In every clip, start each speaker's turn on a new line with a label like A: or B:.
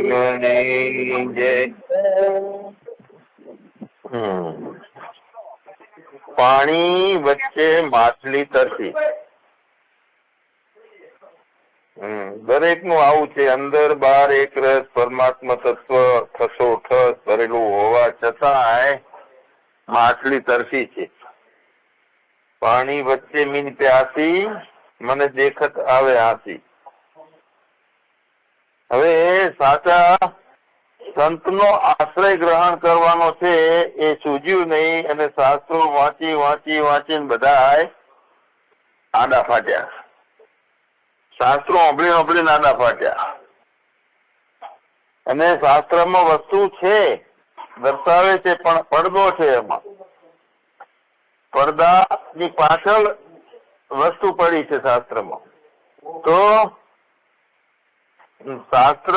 A: મહાદેવની જય. પાણી વચ્ચે માછલી તરસી. દરેક નું આવું છે. અંદર બહાર એક રસ પરમાત્મા તત્વ ઠસોઠસ ભરેલું હોવા છતાંય માછલી તરસી છે. પાણી વચ્ચે મીન પ્યાસી, મને દેખત આવે હાસી. હવે સાચા સંતનો આશ્રય ગ્રહણ કરવાનો છે એ સૂઝ્યું નહીં, અને શાસ્ત્રો વાંચી વાંચી વાંચીને બધા આડા ફાટ્યા. શાસ્ત્રો સાંભળીને આડા ફાટ્યા. અને શાસ્ત્રમાં વસ્તુ છે, દર્શાવે છે, પણ પડદો છે. એમાં પડદાની પાછળ વસ્તુ પડી છે શાસ્ત્રમાં. તો શાસ્ત્ર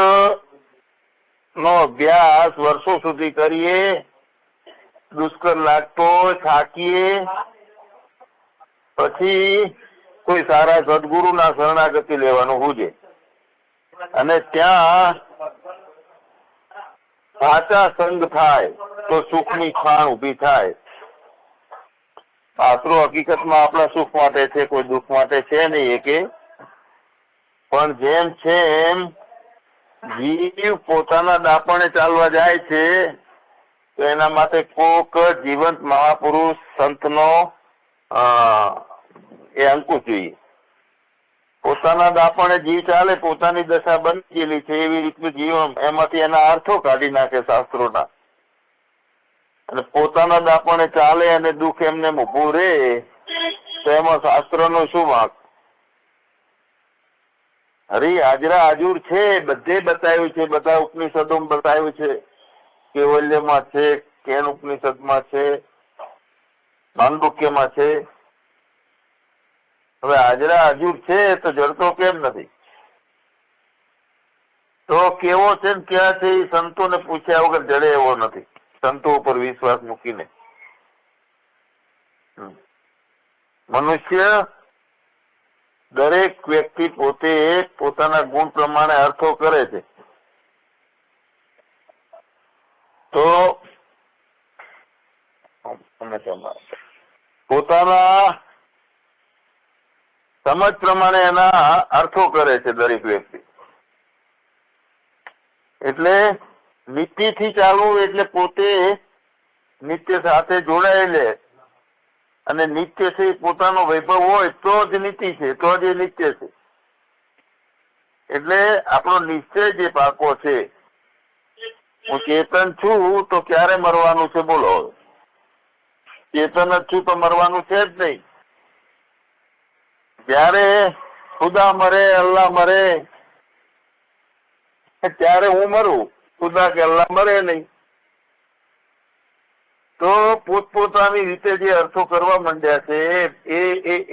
A: નો અભ્યાસ વર્ષો સુધી કરીએ, દુષ્કર લાગતો થાકીએ, પછી કોઈ સારા સદગુરુ ના શરણાગતિ લેવાનું હુજે, અને ત્યાં સાચા સંગ થાય તો સુખની ખાણ ઉભી થાય. શાસ્ત્રો હકીકતમાં આપણા સુખ માટે છે, કોઈ દુઃખ માટે છે નહીં એકે. પણ જેમ છે એમ જીવ પોતાના દાપણે ચાલવા જાય છે, તો એના માટે કોક જીવંત મહાપુરુષ સંતનો એ અંકુશ જોઈએ. પોતાના દાપણે જીવ ચાલે, પોતાની દશા બની ગયેલી છે એવી રીતનું જીવન, એમાંથી એના અર્થો કાઢી નાખે શાસ્ત્રોના. અને પોતાના દાપણે ચાલે અને દુઃખ એમને ઉભું રહે, તો એમાં શાસ્ત્રનો શું વાંક? હરી હાજરા હાજુર છે, બધે બતાવ્યું છે, બધા ઉપનિષદોમાં બતાવ્યું છે, કેવલ્યમાં છે, કેન ઉપનિષદમાં છે, માંડુક્યમાં છે. હવે હાજરા હાજુર છે તો જડતો કેમ નથી? તો કેવો છે ને ક્યાં છે એ સંતોને પૂછ્યા વગર જડે એવો નથી. સંતો ઉપર વિશ્વાસ મૂકીને મનુષ્ય, દરેક વ્યક્તિ પોતે પોતાના ગુણ પ્રમાણે અર્થો કરે છે. તો પોતાના સમજ પ્રમાણે એના અર્થો કરે છે દરેક વ્યક્તિ. એટલે નીતિથી ચાલવું એટલે પોતે નિત્ય સાથે જોડાયેલે, અને નિત્ય છે પોતાનો વૈભવ હોય તો જ નીતિ છે, તો જ એ નિત્ય છે. એટલે આપણો નિશ્ચય જે પાકો છે, હું ચેતન છું તો ક્યારે મરવાનું છે બોલો? ચેતન જ છું તો મરવાનું છે જ નહીં. જ્યારે ખુદા મરે, અલ્લાહ મરે, ત્યારે હું મરું, ખુદા કે અલ્લાહ મરે નહીં. તો પોતપોતાની રીતે જે અર્થો કરવા માંડ્યા છે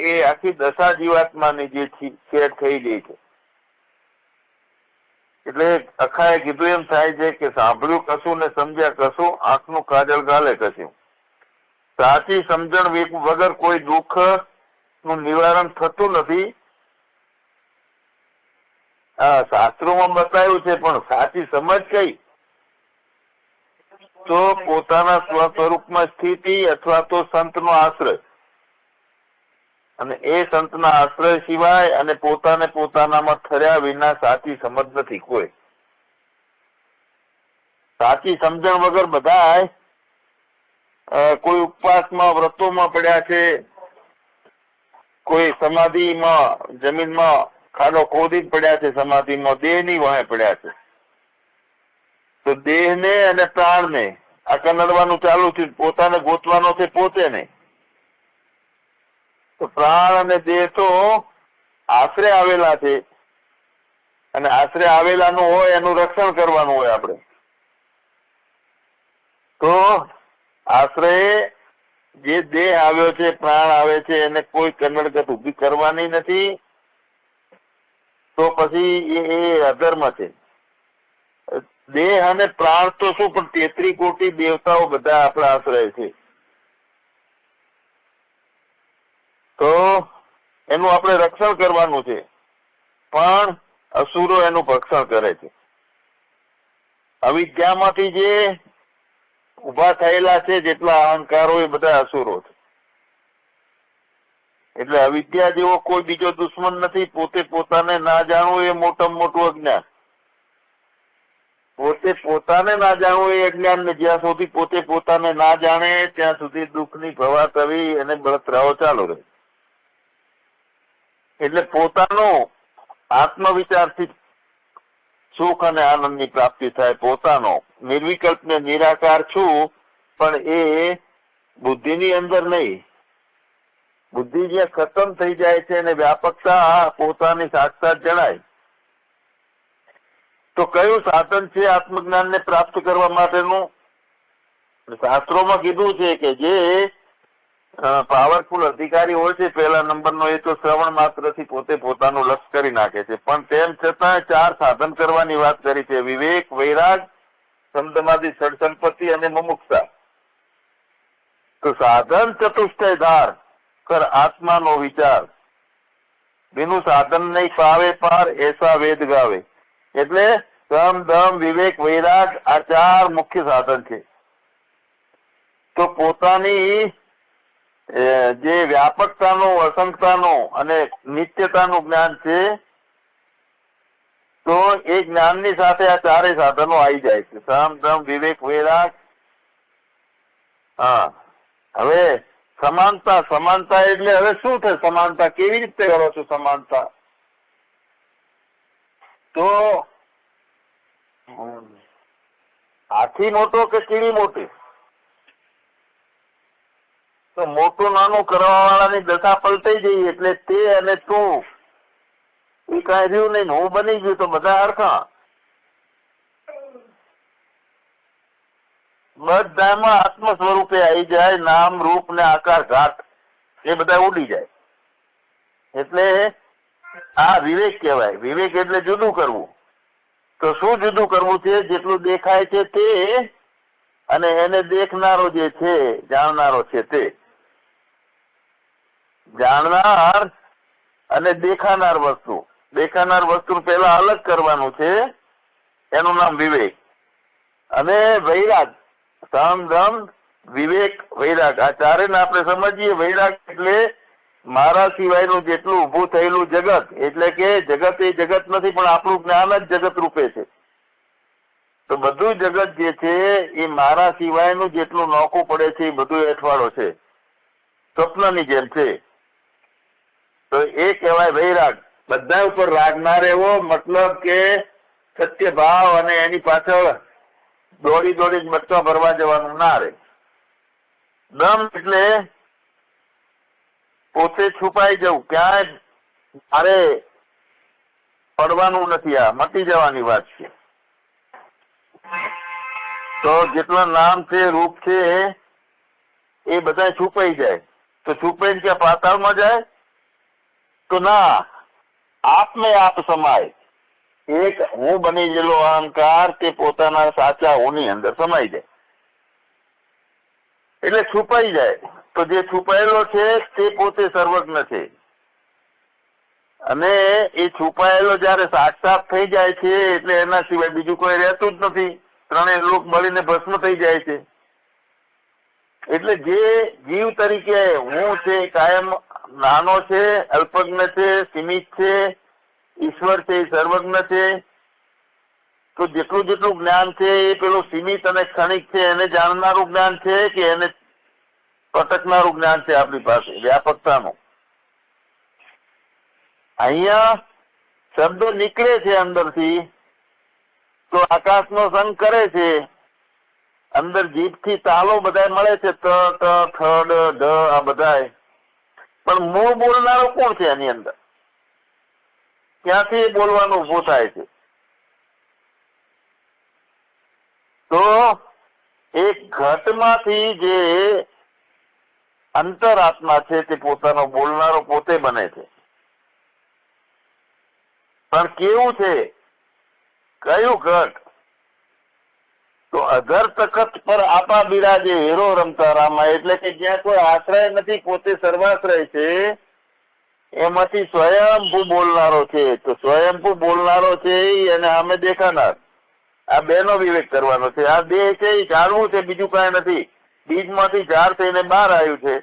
A: એ આખી દશા જીવાત્માની જે સેટ થઈ ગઈ છે. એટલે અખાએ કીધું એમ થાય છે કે સાંભળ્યું કશું ને સમજ્યા કશું, આંખનું કાજલ ગાલે કશું. સાચી સમજણ વગર કોઈ દુઃખ નું નિવારણ થતું નથી. શાસ્ત્રોમાં બતાવ્યું છે, પણ સાચી સમજ કઈ? તો પોતાના સ્વસ્વરૂપમાં સ્થિતિ અથવા તો સંતનો આશ્રય, અને એ સંતના આશ્રય સિવાય અને પોતાનામાં ઠર્યા વિના સાચી સમજ નથી કોઈ. સાચી સમજણ વગર બધા કોઈ ઉપવાસમાં, વ્રતોમાં પડ્યા છે, કોઈ સમાધિમાં, જમીનમાં ખાડો ખોદી પડ્યા છે, સમાધિમાં દેહની વાહે પડ્યા છે. તો દેહને અને પ્રાણને આ કનડવાનું ચાલુ થયું, પોતાને ગોતવાનો છે પોતે નહીં. તો પ્રાણ અને દેહ તો આશરે આવેલા છે, અને આશરે આવેલાનું હોય એનું રક્ષણ કરવાનું હોય આપણે. તો આશરે જે દેહ આવ્યો છે, પ્રાણ આવે છે, એને કોઈ કન્નડગત ઉભી કરવાની નથી. તો પછી એ અધર્મ છે. દેહ અને પ્રાણ તો શું, પણ 33 કોટી દેવતાઓ બધા આપણા આશ્રય છે. તો એનું આપણે રક્ષણ કરવાનું છે. પણ અસુરો એનું ભક્ષણ કરે છે. અવિદ્યામાંથી જે ઉભા થયેલા છે જેટલા અહંકારો એ બધા અસુરો છે. એટલે અવિદ્યા જેવો કોઈ બીજો દુશ્મન નથી. પોતે પોતાને ના જાણવું એ મોટામાં મોટું અજ્ઞાન. પોતે પોતાને ના જાણવું એ અજ્ઞાન ને જ્યાં સુધી પોતે પોતાને ના જાણે ત્યાં સુધી દુઃખની ભવા કરી અને બળતરાઓ ચાલુ રહે. એટલે પોતાનો આત્મવિચારથી સુખ અને આનંદની પ્રાપ્તિ થાય. પોતાનો નિર્વિકલ્પ ને નિરાકાર છું, પણ એ બુદ્ધિની અંદર નહીં. બુદ્ધિ જ્યાં ખતમ થઈ જાય છે અને વ્યાપકતા પોતાની સાક્ષાત જણાય, તો કયું સાધન છે આત્મજ્ઞાન ને પ્રાપ્ત કરવા માટેનું? શાસ્ત્રોમાં કીધું છે કે જે પાવરફુલ અધિકારી હોય છે પહેલા નંબરનો, એ તો શ્રવણ માત્રથી પોતે પોતાનું લક્ષ કરી નાખે છે. પણ તેમ છતાં 4 સાધન કરવાની વાત કરી છે: વિવેક, વૈરાગ, સમધમાદી, ષડસંપત્તિ અને મુમુક્ષા. તો સાધન ચતુષ્ટય ધાર કર આત્માનો વિચાર, બીનું સાધન નહીં પાવે પાર, એસા વેદ ગાવે. એટલે સમ, દમ, વિવેક, વૈરાગ આ 4 મુખ્ય સાધન છે. તો પોતાની જે વ્યાપકતાનું, અસંગતાનું અને નિત્યતાનું જ્ઞાન છે, તો એ જ્ઞાનની સાથે આ 4 સાધનો આવી જાય છે: સમ, દમ, વિવેક, વૈરાગ. હા, હવે સમાનતા. સમાનતા એટલે હવે શું થાય? સમાનતા કેવી રીતે કરો છો? સમાનતા તો હાથી મોટો કે કીડી મોટી? તો મોટું નાનું કરવા વાળાની દશા પલટાઈ જઈ. એટલે તે અને તું એ કઈ રહ્યું નહીં. હું બની ગયું તો બધા હરખા. બધામાં આત્મ સ્વરૂપે આવી જાય. નામ, રૂપ ને આકાર, ઘાટ એ બધા ઉડી જાય. એટલે આ વિવેક કહેવાય. વિવેક એટલે જુદું કરવું. તો શું જુદું કરવું છે? જેટલું દેખાય છે તે અને એને દેખનારો જે છે, જાણનારો છે તે. જાણનાર અને દેખાનાર વસ્તુ. દેખાનાર વસ્તુ પહેલા અલગ કરવાનું છે, એનું નામ વિવેક. અને વૈરાગ, સમ, દમ, વિવેક, વૈરાગ આ 4 ને આપણે સમજીએ. વૈરાગ એટલે મારા સિવાયનું જેટલું ઉભું થયેલું જગત, એટલે કે જગત એ જગત નથી, પણ આપણું જ્ઞાન જ જગત રૂપે છે. તો બધું જગત જે છે એ મારા સિવાયનું જેટલું નોખું પડે છે એ બધું એઠવાડો છે, સ્વપ્નની જેમ છે. તો એ કહેવાય વૈરાગ. બધા ઉપર રાગ ના રહેવો, મતલબ કે સત્ય ભાવ અને એની પાછળ દોડી દોડી મટકા ભરવા જવાનું ના રહે. દમ એટલે પોતે છુપાઈ જવું. ક્યાંય મારે પડવાનું નથી, આ મટી જવાની વાત છે. તો જેટલા નામ છે, રૂપ છે, એ બધા છુપાઈ જાય. તો છુપાઈને ક્યાં પાતાળમાં જાય? તો ના, આપને આપ સમાય. એક હું બની ગયેલો અહંકાર તે પોતાના સાચા હુંની અંદર સમાઈ જાય, એટલે છુપાઈ જાય. તો જે છુપાયેલો છે તે પોતે સર્વજ્ઞ છે. અને એ છુપાયેલો જયારે સાક્ષાત થઈ જાય છે એટલે એના સિવાય બીજું કોઈ રહેતું જ નથી. 3 લોક મળીને ભસ્મ થઈ જાય છે. એટલે જે જીવ તરીકે હું છે કાયમ નાનો છે, અલ્પજ્ઞ છે, સીમિત છે, ઈશ્વર છે એ સર્વજ્ઞ છે. તો જેટલું જેટલું જ્ઞાન છે એ પેલું સીમિત અને ક્ષણિક છે, એને જાણનારું જ્ઞાન છે કે એને પટકનારું જ્ઞાન છે આપણી પાસે વ્યાપકતાનું? અહીંયા શબ્દો નીકળે છે અંદરથી, તો આકાશનો સંગ કરે છે. અંદર જીભથી તાલો બધા મળે છે, ત, ત, થ, ડ, ઢ આ બધા. પણ મૂળ બોલનારો કોણ છે એની અંદર? ક્યાંથી બોલવાનું ઉભું થાય છે? તો એક ઘટમાંથી જે અંતરાત્મા છે તે પોતાનો બોલનારો પોતે બને છે. પણ કેવું છે? કયું ઘટ? તો અધર તખત પર આપા બિરાજે હીરો રમતા રામા. એટલે કે જ્યાં કોઈ આશ્રય નથી, પોતે સર્વાશ્રય છે. એમાંથી સ્વયંભૂ બોલનારો છે. તો સ્વયંભૂ બોલનારો છે એને સામે દેખાનાર, આ બે નો વિવેક કરવાનો છે. આ દેહ છે એ ઝાડવું છે, બીજું કઈ નથી. બીજમાંથી ઝાડ થઈને બહાર આવ્યું છે.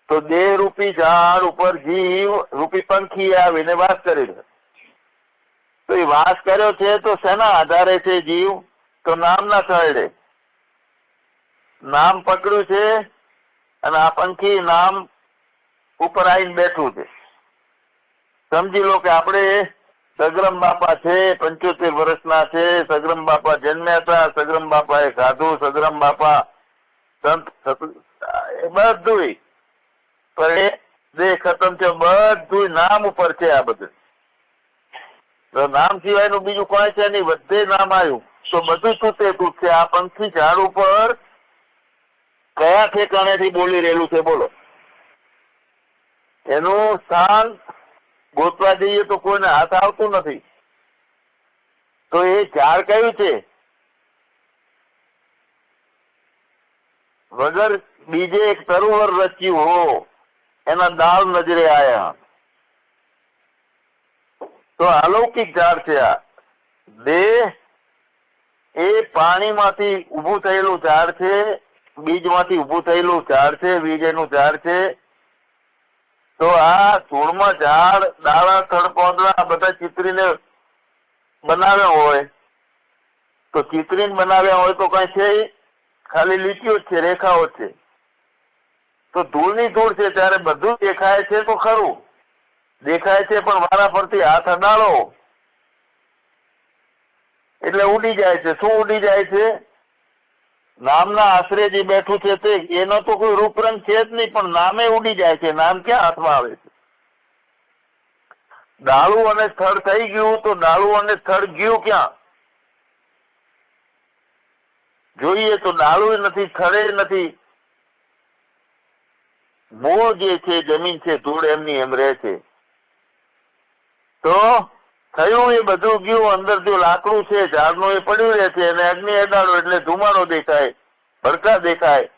A: તો દેહ રૂપી ઝાડ ઉપર જીવ રૂપી પંખી આવીને વાસ કરી છે. તો એ વાસ કર્યો છે તો શેના આધારે છે જીવ? તો નામના ખરડે નામ પકડ્યું છે અને આ પંખી નામ ઉપર આવીને બેઠું છે. સમજી લો કે આપણે સગ્રમ બાપા છે, 75 વર્ષના છે. સગ્રમ બાપા જન્મ્યા હતા, સગ્રમ બાપા એ ખાધું, સગ્રમ બાપા સંત બધું, પણ એ દેહ ખતમ છે. બધું નામ ઉપર છે. આ બધું નામ સિવાયનું બીજું કોઈ છે નહીં. બધે નામ આવ્યું તો બધું તૂટે તૂટશે. આ પંખી ઝાડ ઉપર કયા ઠેકાણેથી બોલી રહેલું છે બોલો? એનું સ્થાન ગોતવા જઈએ તો કોઈને હાથ આવતું નથી. તો એ ઝાડ કયું છે? વગર બીજે એક સરોવર રચ્યું હો, એના દાળ નજરે આયા. તો અલૌકિક ઝાડ છે આ. દેહ એ પાણીમાંથી ઉભું થયેલું ઝાડ છે, બીજમાંથી ઉભું થયેલું ઝાડ છે, બીજ એનું ઝાડ છે. તો આ છોડમાં ઝાડ, દાણા, થડ, પોદળા બધા ચિતરીને બનાવ્યા હોય. તો ચિતરીને બનાવ્યા હોય તો કઈ છે? ખાલી લીટીઓ જ છે, રેખાઓ છે. તો ધૂળની ધૂળ છે ત્યારે બધું દેખાય છે તો ખરું દેખાય છે, પણ વારા ફરતી હાથ અડાડો એટલે ઉડી જાય છે. શું ઉડી જાય છે? નામના આશરે જે બેઠું છે તે, એનો તો કોઈ રૂપરંગ છે જ નહીં, પણ નામે ઉડી જાય છે. નામ ક્યાં હાથમાં આવે છે? ડાળું અને સ્થળ થઈ ગયું તો ડાળું અને સ્થળ ગયું ક્યાં? જોઈએ તો ડાળું નથી, સ્થળે નથી. મૂળ જે છે જમીન છે, ધૂળ એમની એમ રહે છે. તો થયું એ બધું ગયું. અંદર જો લાકડું છે ઝાડનું એ પડ્યું રહે છે, અને અગ્નિ અડાડો એટલે ધુમાડો દેખાય, ભડકા દેખાય,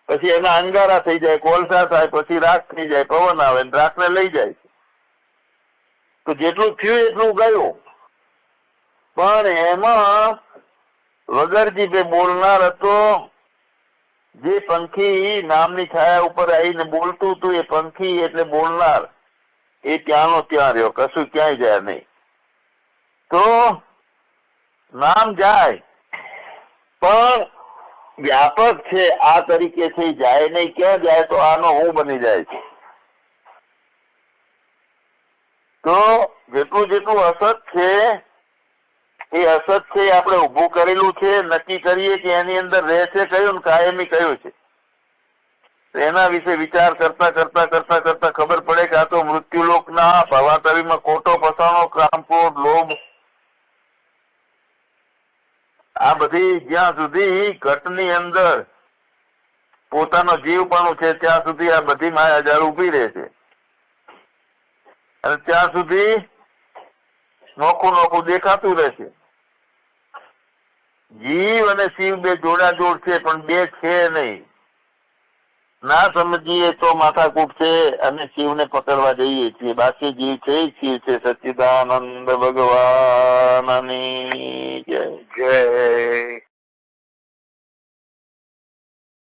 A: પછી એના અંગારા થઈ જાય, કોલસા થાય, પછી રાખ થઈ જાય, પવન આવે ને રાખને લઈ જાય. તો જેટલું થયું એટલું ગયું. પણ એમાં વગર જીભે બોલનાર હતો. જે પંખી નામની છાયા ઉપર આવીને બોલતું હતું, એ પંખી એટલે બોલનાર, એ ત્યાંનો ત્યાં રહ્યો, કશું ક્યાંય જાય નહીં. તો નામ જાય પણ વ્યાપક છે આ તરીકે છે, જાય નહીં. ક્યાં જાય? તો આનો હું બની જાય છે. તો જેટલું જેટલું અસત છે એ અસત છે એ આપણે ઉભું કરેલું છે. નક્કી કરીએ કે એની અંદર રહે છે કયું ને કાયમી કયું છે. એના વિશે વિચાર કરતા કરતા કરતા કરતા ખબર પડે કે આ તો મૃત્યુલોકના ભવાતરીમાં ખોટો ફસાણો, કામક્રોધ, લોભ, આ બધી જ્યાં સુધી ઘટની અંદર પોતાનો જીવપણું છે ત્યાં સુધી આ બધી માયાજાળ ઉભી રહે છે. અને ત્યાં સુધી નોખું નોખું દેખાતું રહેશે. જીવ અને શિવ બે જોડાજોડ છે, પણ બે છે નહીં. ના સમજીએ તો માથાકૂટ છે, અને શિવને પકડવા જઈએ છીએ. બાકી જીવ છે, શિવ છે. સચ્ચિદાનંદ ભગવાનની જય.
B: જય.